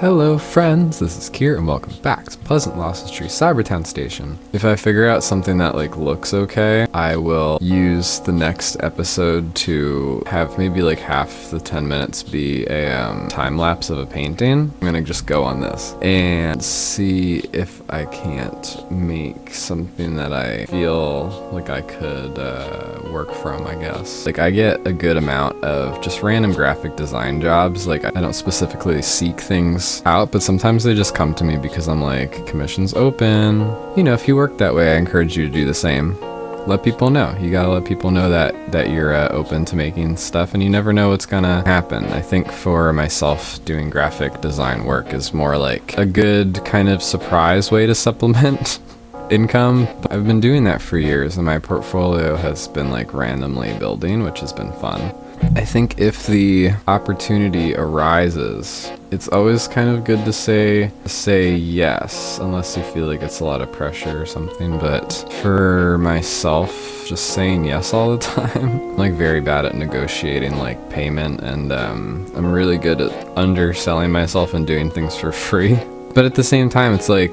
Hello friends, this is Kier and welcome back to Pleasant Losses Tree Cybertown Station. If I figure out something that looks okay, I will use the next episode to have maybe half the 10 minutes be a time lapse of a painting. I'm gonna just go on this and see if I can't make something that I feel like I could work from, I guess. I get a good amount of just random graphic design jobs. I don't specifically seek things out, but sometimes they just come to me because I'm like, commission's open. You know, if you work that way, I encourage you to do the same. Let people know. You gotta let people know that you're open to making stuff, and you never know what's gonna happen. I think for myself, doing graphic design work is more like a good kind of surprise way to supplement income. I've been doing that for years, and my portfolio has been randomly building, which has been fun. I think if the opportunity arises, it's always kind of good to say yes, unless you feel like it's a lot of pressure or something. But for myself, just saying yes all the time, I'm very bad at negotiating payment, and I'm really good at underselling myself and doing things for free. But at the same time, it's I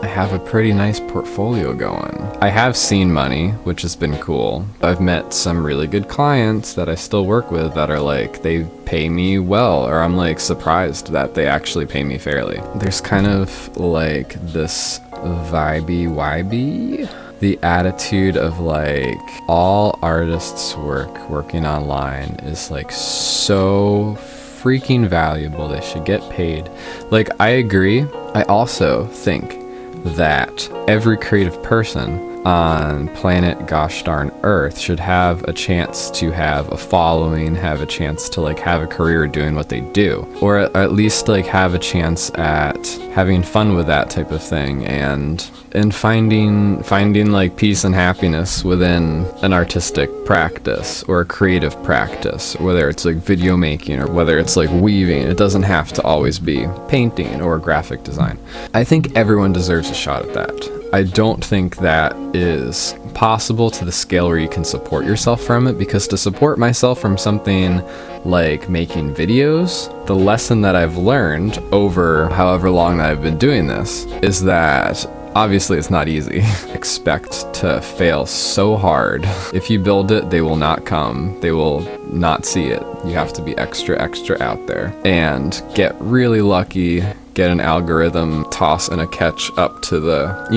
have a pretty nice portfolio going. I have seen money, which has been cool. I've met some really good clients that I still work with that are they pay me well, or I'm surprised that they actually pay me fairly. There's kind of this vibey, the attitude of all artists' working online is so freaking valuable. They should get paid. I agree. I also think that every creative person on planet gosh darn Earth should have a chance to have a following, have a chance to have a career doing what they do, or at least have a chance at having fun with that type of thing, and finding peace and happiness within an artistic practice or a creative practice, whether it's video making or whether it's weaving. It doesn't have to always be painting or graphic design. I think everyone deserves a shot at that. I don't think that is possible to the scale where you can support yourself from it, because to support myself from something like making videos, the lesson that I've learned over however long that I've been doing this is that obviously it's not easy. Expect to fail so hard. If you build it, they will not come. They will not see it. You have to be extra out there and get really lucky, get an algorithm toss and a catch up to the,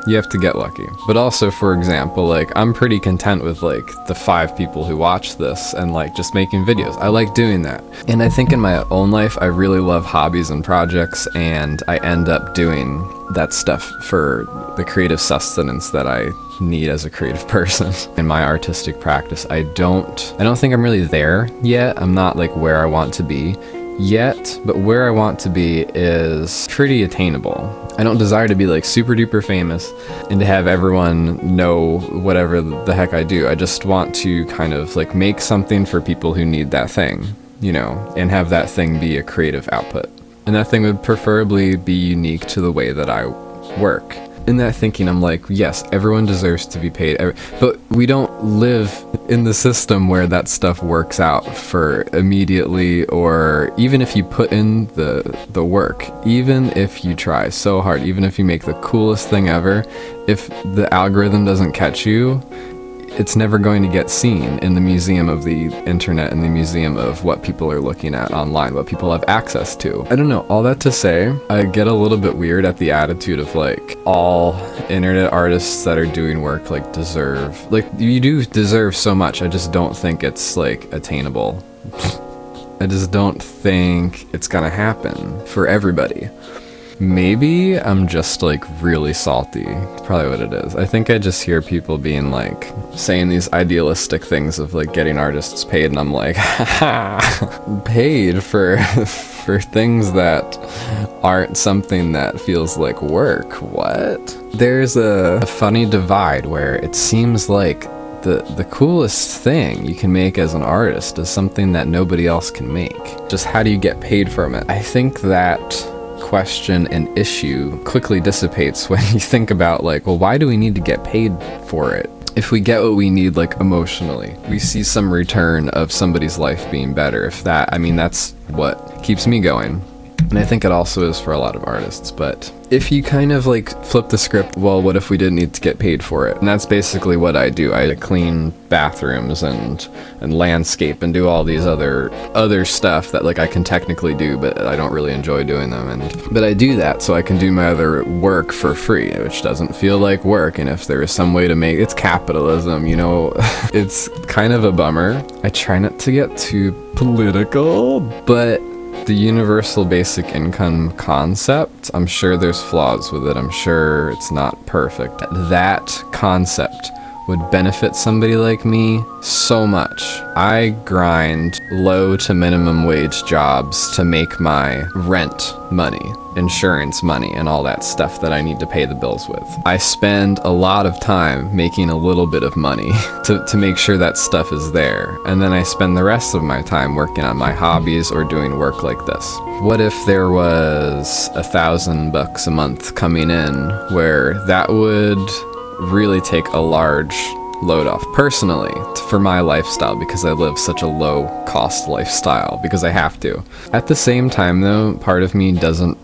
you have to get lucky. But also, for example, I'm pretty content with the 5 people who watch this and just making videos. I like doing that. And I think in my own life, I really love hobbies and projects, and I end up doing that stuff for the creative sustenance that I need as a creative person. In my artistic practice, I don't think I'm really there yet. I'm not where I want to be yet, but where I want to be is pretty attainable. I don't desire to be super duper famous and to have everyone know whatever the heck I do. I just want to kind of make something for people who need that thing, and have that thing be a creative output. And that thing would preferably be unique to the way that I work. In that thinking, I'm yes, everyone deserves to be paid, but we don't live in the system where that stuff works out for immediately, or even if you put in the work, even if you try so hard, even if you make the coolest thing ever, if the algorithm doesn't catch you, it's never going to get seen in the museum of the internet and the museum of what people are looking at online, what people have access to. I don't know, all that to say, I get a little bit weird at the attitude of all internet artists that are doing work deserve, you do deserve so much. I just don't think it's attainable. I just don't think it's gonna happen for everybody. Maybe I'm just really salty. It's probably what it is. I think I just hear people being saying these idealistic things of getting artists paid, and I'm haha, paid for things that aren't something that feels like work. What? There's a funny divide where it seems the coolest thing you can make as an artist is something that nobody else can make. Just how do you get paid from it? I think that question and issue quickly dissipates when you think about well, why do we need to get paid for it? If we get what we need emotionally, we see some return of somebody's life being better. If that, that's what keeps me going. And I think it also is for a lot of artists. But if you kind of like flip the script, well, what if we didn't need to get paid for it? And that's basically what I do. I clean bathrooms and landscape and do all these other stuff that like I can technically do, but I don't really enjoy doing them. But I do that so I can do my other work for free, which doesn't feel like work. And if there is some way to make it's capitalism, you know, it's kind of a bummer. I try not to get too political, but the universal basic income concept, I'm sure there's flaws with it. I'm sure it's not perfect. That concept would benefit somebody like me so much. I grind low to minimum wage jobs to make my rent money, insurance money, and all that stuff that I need to pay the bills with. I spend a lot of time making a little bit of money to make sure that stuff is there. And then I spend the rest of my time working on my hobbies or doing work like this. What if there was $1,000 a month coming in where that would really take a large load off personally for my lifestyle, because I live such a low cost lifestyle because I have to. At the same time though, part of me doesn't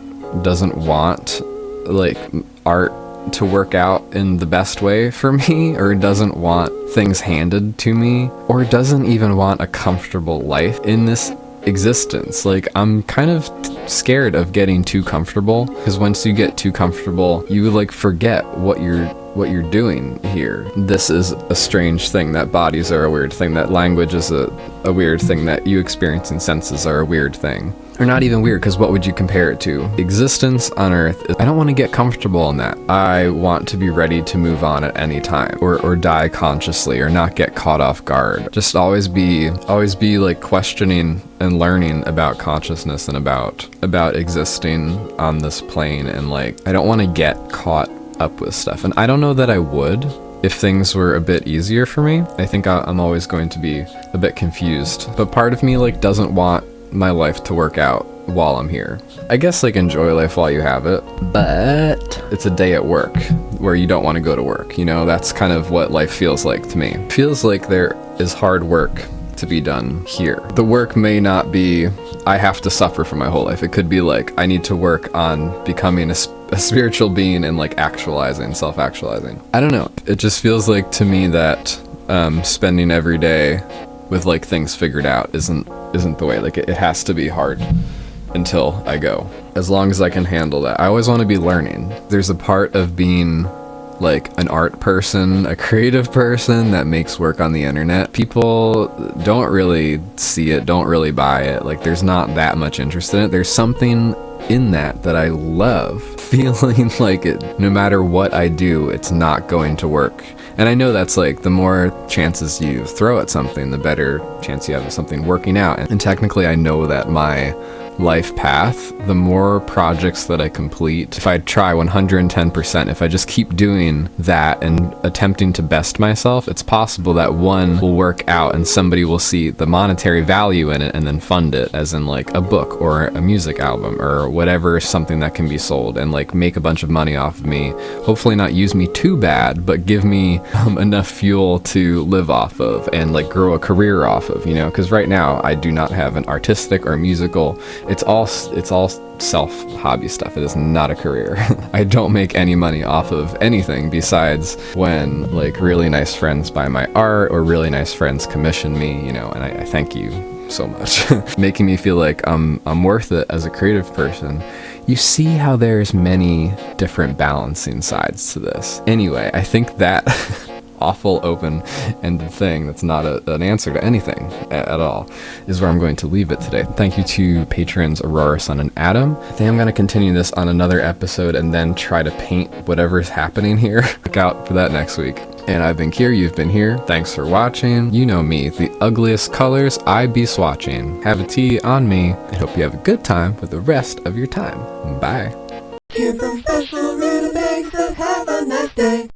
want like art to work out in the best way for me, or doesn't want things handed to me, or doesn't even want a comfortable life in this existence. Like, I'm kind of scared of getting too comfortable, because once you get too comfortable, you like forget what you're doing here. This is a strange thing, that bodies are a weird thing, that language is a weird thing, that you experiencing senses are a weird thing. Or not even weird, because what would you compare it to? Existence on Earth, I don't want to get comfortable in that. I want to be ready to move on at any time, or die consciously, or not get caught off guard. Just always be like questioning and learning about consciousness and about existing on this plane. And like, I don't want to get caught up with stuff. And I don't know that I would if things were a bit easier for me. I think I'm always going to be a bit confused. But part of me like doesn't want my life to work out while I'm here. I guess like enjoy life while you have it, but it's a day at work where you don't want to go to work, you know? That's kind of what life feels like to me. It feels like there is hard work to be done here. The work may not be I have to suffer for my whole life. It could be like I need to work on becoming a spiritual being and like self-actualizing. I don't know. It just feels like to me that spending every day with like things figured out isn't the way. Like it has to be hard until I go. As long as I can handle that. I always want to be learning. There's a part of being like an art person, a creative person that makes work on the internet. People don't really see it, don't really buy it. Like there's not that much interest in it. There's something in that I love, feeling like it, no matter what I do, it's not going to work. And I know that's like the more chances you throw at something, the better chance you have of something working out. And technically I know that my life path, the more projects that I complete, if I try 110%, if I just keep doing that and attempting to best myself, it's possible that one will work out and somebody will see the monetary value in it and then fund it, as in like a book or a music album or whatever, something that can be sold, and like make a bunch of money off of me. Hopefully not use me too bad, but give me enough fuel to live off of and like grow a career off of, you know? Because right now I do not have an artistic or musical. It's all self hobby stuff. It is not a career. I don't make any money off of anything besides when like really nice friends buy my art or really nice friends commission me, you know, and I thank you so much. Making me feel like I'm worth it as a creative person. You see how there's many different balancing sides to this. Anyway, I think that awful open-ended thing that's not an answer to anything at all is where I'm going to leave it today. Thank you to patrons Aurora, Sun, and Adam. I think I'm going to continue this on another episode and then try to paint whatever's happening here. Look out for that next week. And I've been here, you've been here. Thanks for watching. You know me, the ugliest colors I be swatching. Have a tea on me. I hope you have a good time with the rest of your time. Bye. Here's some special rutabagas, have a nice day.